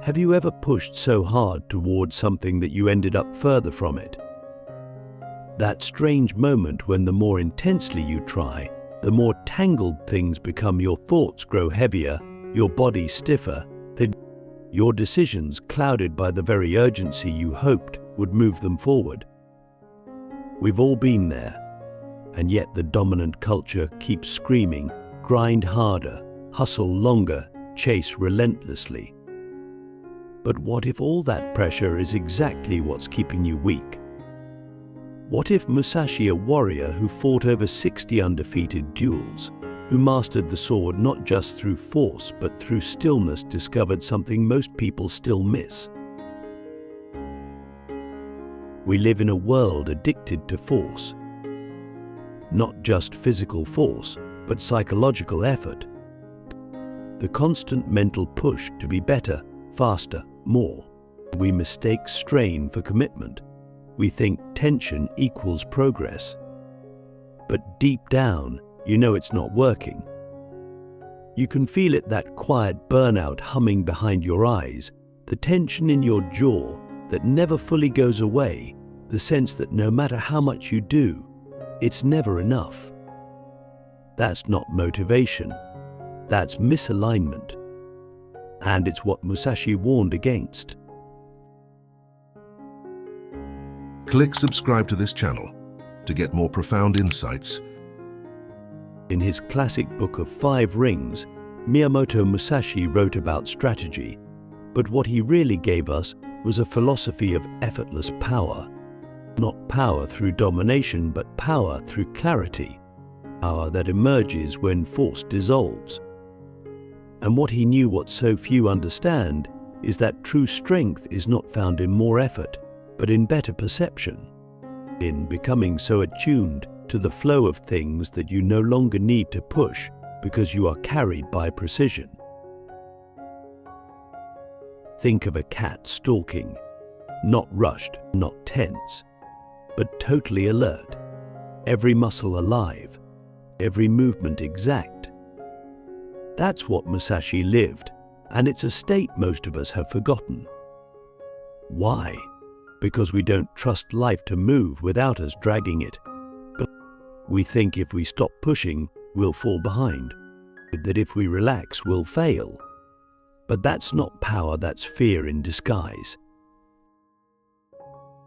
Have you ever pushed so hard towards something that you ended up further from it? That strange moment when the more intensely you try, the more tangled things become, your thoughts grow heavier, your body stiffer, your decisions clouded by the very urgency you hoped would move them forward. We've all been there, and yet the dominant culture keeps screaming, grind harder, hustle longer, chase relentlessly. But what if all that pressure is exactly what's keeping you weak? What if Musashi, a warrior who fought over 60 undefeated duels, who mastered the sword not just through force but through stillness, discovered something most people still miss? We live in a world addicted to force. Not just physical force, but psychological effort. The constant mental push to be better, faster, more. We mistake strain for commitment. We think tension equals progress. But deep down, you know it's not working. You can feel it, that quiet burnout humming behind your eyes, the tension in your jaw that never fully goes away, the sense that no matter how much you do, it's never enough. That's not motivation. That's misalignment. And it's what Musashi warned against. Click subscribe to this channel to get more profound insights. In his classic book of 5 Rings, Miyamoto Musashi wrote about strategy, but what he really gave us was a philosophy of effortless power. Not power through domination, but power through clarity. Power that emerges when force dissolves. And what he knew, what so few understand, is that true strength is not found in more effort, but in better perception. In becoming so attuned to the flow of things that you no longer need to push because you are carried by precision. Think of a cat stalking, not rushed, not tense, but totally alert, every muscle alive, every movement exact. That's what Musashi lived, and it's a state most of us have forgotten. Why? Because we don't trust life to move without us dragging it. But we think if we stop pushing, we'll fall behind, that if we relax, we'll fail. But that's not power, that's fear in disguise.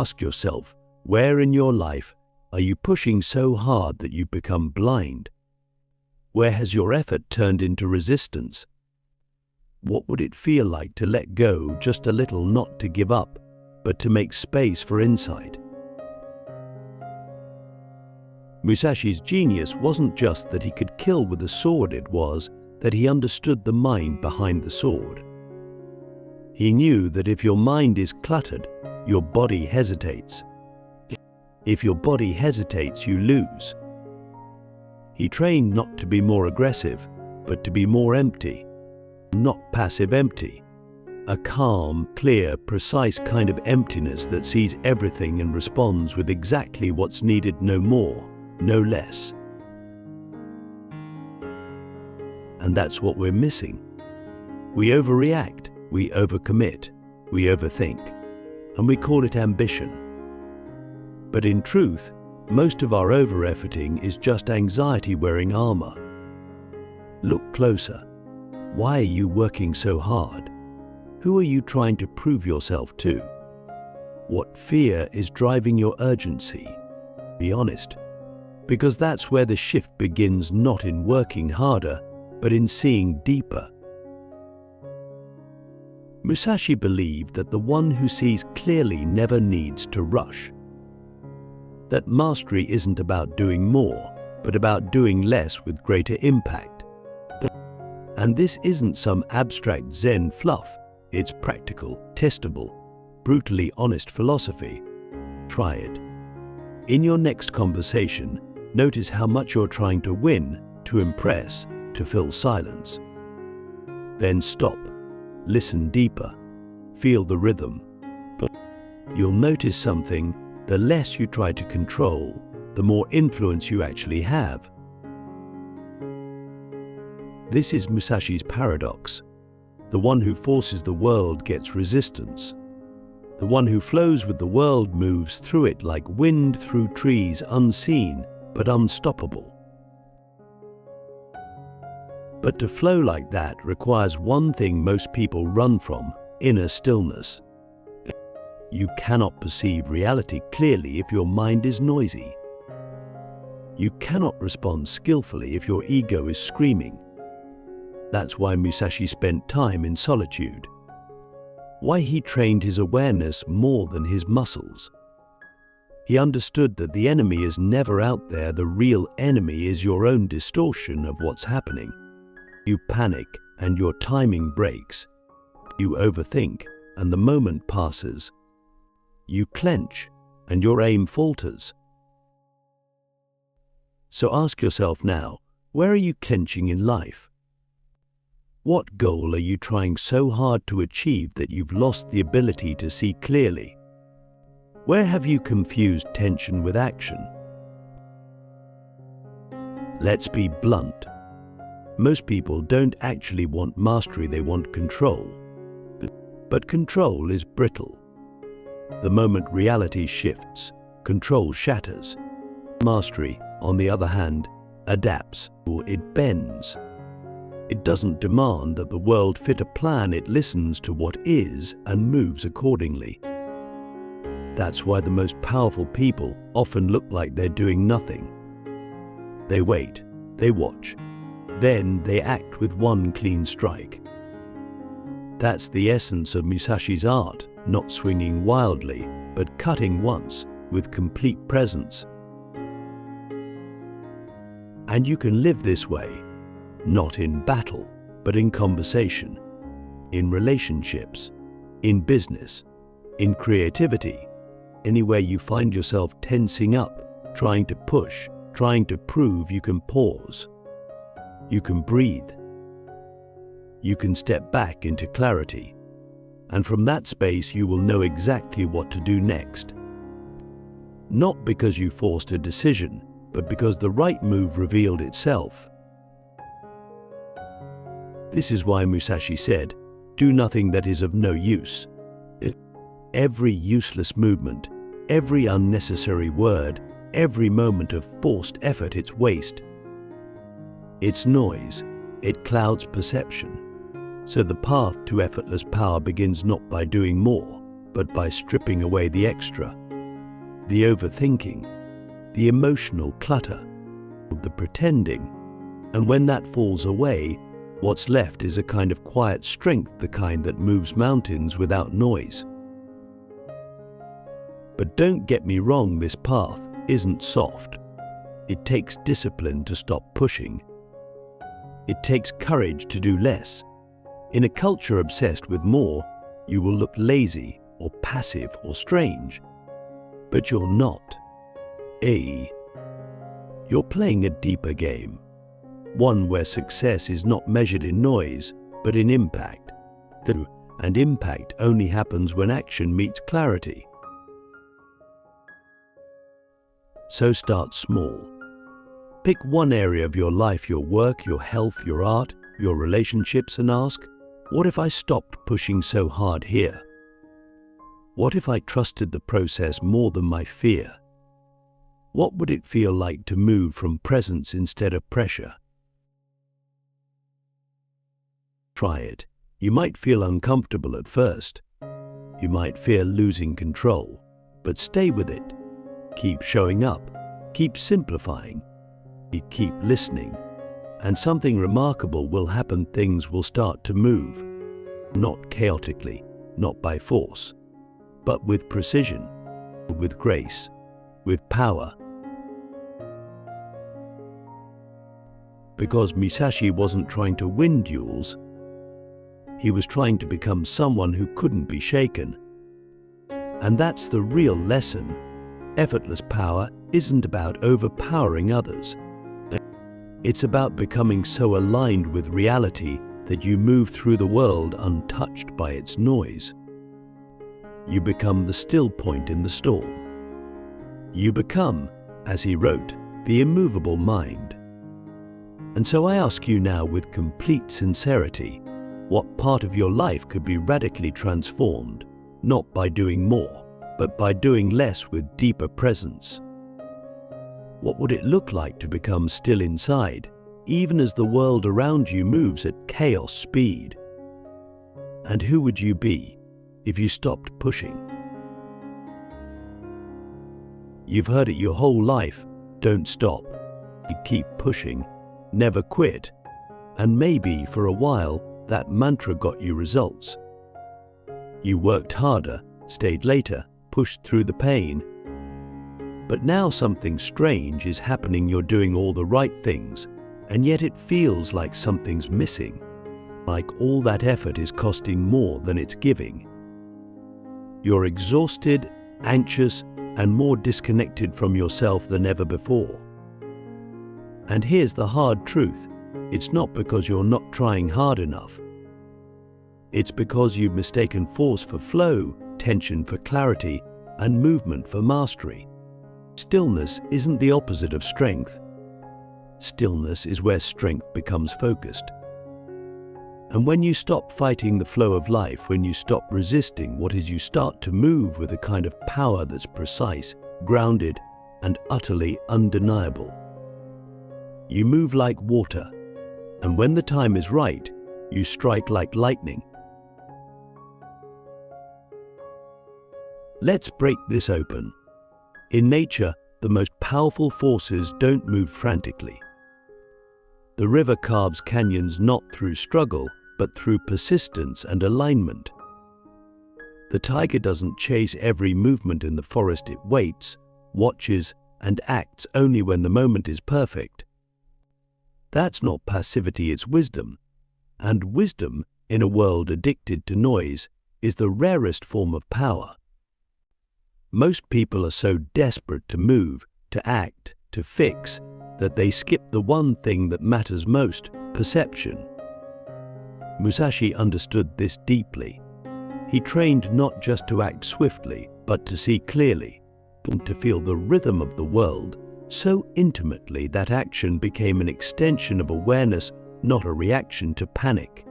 Ask yourself, where in your life are you pushing so hard that you become blind? Where has your effort turned into resistance? What would it feel like to let go just a little, not to give up, but to make space for insight? Musashi's genius wasn't just that he could kill with a sword, it was that he understood the mind behind the sword. He knew that if your mind is cluttered, your body hesitates. If your body hesitates, you lose. He trained not to be more aggressive, but to be more empty. Not passive empty. A calm, clear, precise kind of emptiness that sees everything and responds with exactly what's needed, no more, no less. And that's what we're missing. We overreact, we overcommit, we overthink, and we call it ambition. But in truth, most of our over-efforting is just anxiety wearing armor. Look closer. Why are you working so hard? Who are you trying to prove yourself to? What fear is driving your urgency? Be honest, because that's where the shift begins, not in working harder, but in seeing deeper. Musashi believed that the one who sees clearly never needs to rush. That mastery isn't about doing more, but about doing less with greater impact. And this isn't some abstract Zen fluff. It's practical, testable, brutally honest philosophy. Try it. In your next conversation, notice how much you're trying to win, to impress, to fill silence. Then stop, listen deeper, feel the rhythm. But you'll notice something: the less you try to control, the more influence you actually have. This is Musashi's paradox. The one who forces the world gets resistance. The one who flows with the world moves through it like wind through trees, unseen but unstoppable. But to flow like that requires one thing most people run from: inner stillness. You cannot perceive reality clearly if your mind is noisy. You cannot respond skillfully if your ego is screaming. That's why Musashi spent time in solitude. Why he trained his awareness more than his muscles. He understood that the enemy is never out there. The real enemy is your own distortion of what's happening. You panic and your timing breaks. You overthink and the moment passes. You clench and your aim falters. So ask yourself now, where are you clenching in life? What goal are you trying so hard to achieve that you've lost the ability to see clearly? Where have you confused tension with action? Let's be blunt. Most people don't actually want mastery, they want control. But control is brittle. The moment reality shifts, control shatters. Mastery, on the other hand, adapts, or it bends. It doesn't demand that the world fit a plan, it listens to what is and moves accordingly. That's why the most powerful people often look like they're doing nothing. They wait, they watch, then they act with one clean strike. That's the essence of Musashi's art, not swinging wildly, but cutting once, with complete presence. And you can live this way, not in battle, but in conversation, in relationships, in business, in creativity, anywhere you find yourself tensing up, trying to push, trying to prove. You can pause. You can breathe. You can step back into clarity. And from that space you will know exactly what to do next. Not because you forced a decision, but because the right move revealed itself. This is why Musashi said, "Do nothing that is of no use." Every useless movement, every unnecessary word, every moment of forced effort, it's waste. It's noise. It clouds perception. So the path to effortless power begins not by doing more, but by stripping away the extra, the overthinking, the emotional clutter, the pretending. And when that falls away, what's left is a kind of quiet strength, the kind that moves mountains without noise. But don't get me wrong, this path isn't soft. It takes discipline to stop pushing. It takes courage to do less. In a culture obsessed with more, you will look lazy or passive or strange. But you're not. You're playing a deeper game. One where success is not measured in noise, but in impact. And impact only happens when action meets clarity. So start small. Pick one area of your life, your work, your health, your art, your relationships, and ask, what if I stopped pushing so hard here? What if I trusted the process more than my fear? What would it feel like to move from presence instead of pressure? Try it. You might feel uncomfortable at first. You might fear losing control, but stay with it. Keep showing up, keep simplifying, keep listening, and something remarkable will happen. Things will start to move, not chaotically, not by force, but with precision, with grace, with power. Because Musashi wasn't trying to win duels, he was trying to become someone who couldn't be shaken. And that's the real lesson. Effortless power isn't about overpowering others. It's about becoming so aligned with reality that you move through the world untouched by its noise. You become the still point in the storm. You become, as he wrote, the immovable mind. And so I ask you now with complete sincerity, What part of your life could be radically transformed, not by doing more, but by doing less with deeper presence? What would it look like to become still inside, even as the world around you moves at chaos speed? And who would you be if you stopped pushing? You've heard it your whole life: don't stop. You keep pushing, never quit. And maybe for a while, that mantra got you results. You worked harder, stayed later, pushed through the pain. But now something strange is happening. You're doing all the right things, and yet it feels like something's missing. Like all that effort is costing more than it's giving. You're exhausted, anxious, and more disconnected from yourself than ever before. And here's the hard truth: it's not because you're not trying hard enough. It's because you've mistaken force for flow, tension for clarity, and movement for mastery. Stillness isn't the opposite of strength. Stillness is where strength becomes focused. And when you stop fighting the flow of life, when you stop resisting what is, you start to move with a kind of power that's precise, grounded, and utterly undeniable. You move like water, and when the time is right, you strike like lightning. Let's break this open. In nature, the most powerful forces don't move frantically. The river carves canyons not through struggle, but through persistence and alignment. The tiger doesn't chase every movement in the forest. It waits, watches, and acts only when the moment is perfect. That's not passivity, it's wisdom. And wisdom, in a world addicted to noise, is the rarest form of power. Most people are so desperate to move, to act, to fix, that they skip the one thing that matters most: perception. Musashi understood this deeply. He trained not just to act swiftly, but to see clearly, to feel the rhythm of the world so intimately that action became an extension of awareness, not a reaction to panic.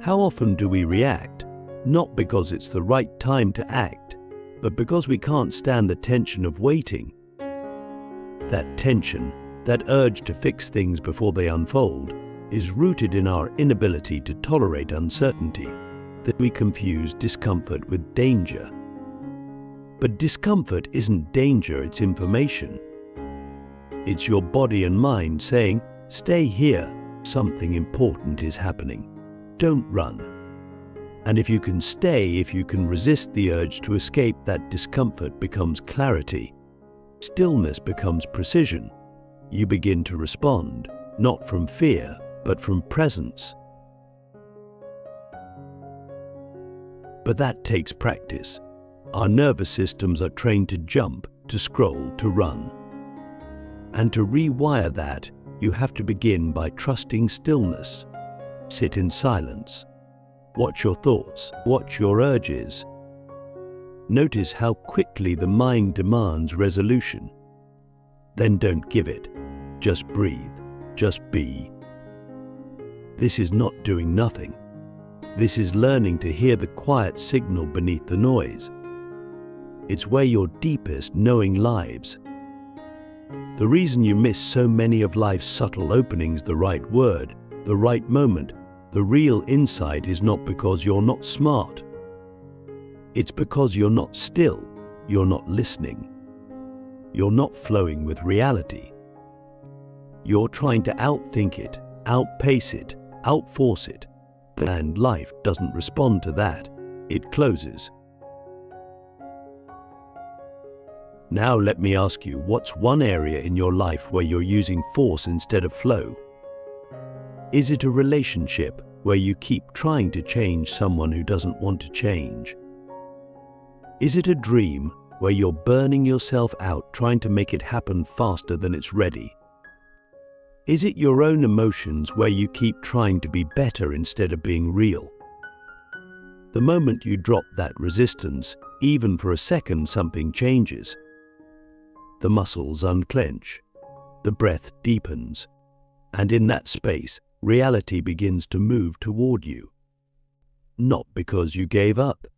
How often do we react, not because it's the right time to act, but because we can't stand the tension of waiting? That tension, that urge to fix things before they unfold, is rooted in our inability to tolerate uncertainty, that we confuse discomfort with danger. But discomfort isn't danger, it's information. It's your body and mind saying, stay here, something important is happening. Don't run. And if you can stay, if you can resist the urge to escape, that discomfort becomes clarity. Stillness becomes precision. You begin to respond, not from fear, but from presence. But that takes practice. Our nervous systems are trained to jump, to scroll, to run. And to rewire that, you have to begin by trusting stillness. Sit in silence. Watch your thoughts, watch your urges. Notice how quickly the mind demands resolution. Then don't give it. Just breathe. Just be. This is not doing nothing. This is learning to hear the quiet signal beneath the noise. It's where your deepest knowing lives. The reason you miss so many of life's subtle openings, the right word, the right moment, the real insight, is not because you're not smart. It's because you're not still, you're not listening. You're not flowing with reality. You're trying to outthink it, outpace it, outforce it. And life doesn't respond to that. It closes. Now let me ask you, what's one area in your life where you're using force instead of flow? Is it a relationship where you keep trying to change someone who doesn't want to change? Is it a dream where you're burning yourself out trying to make it happen faster than it's ready? Is it your own emotions where you keep trying to be better instead of being real? The moment you drop that resistance, even for a second, something changes. The muscles unclench, the breath deepens, And in that space, reality begins to move toward you. Not because you gave up,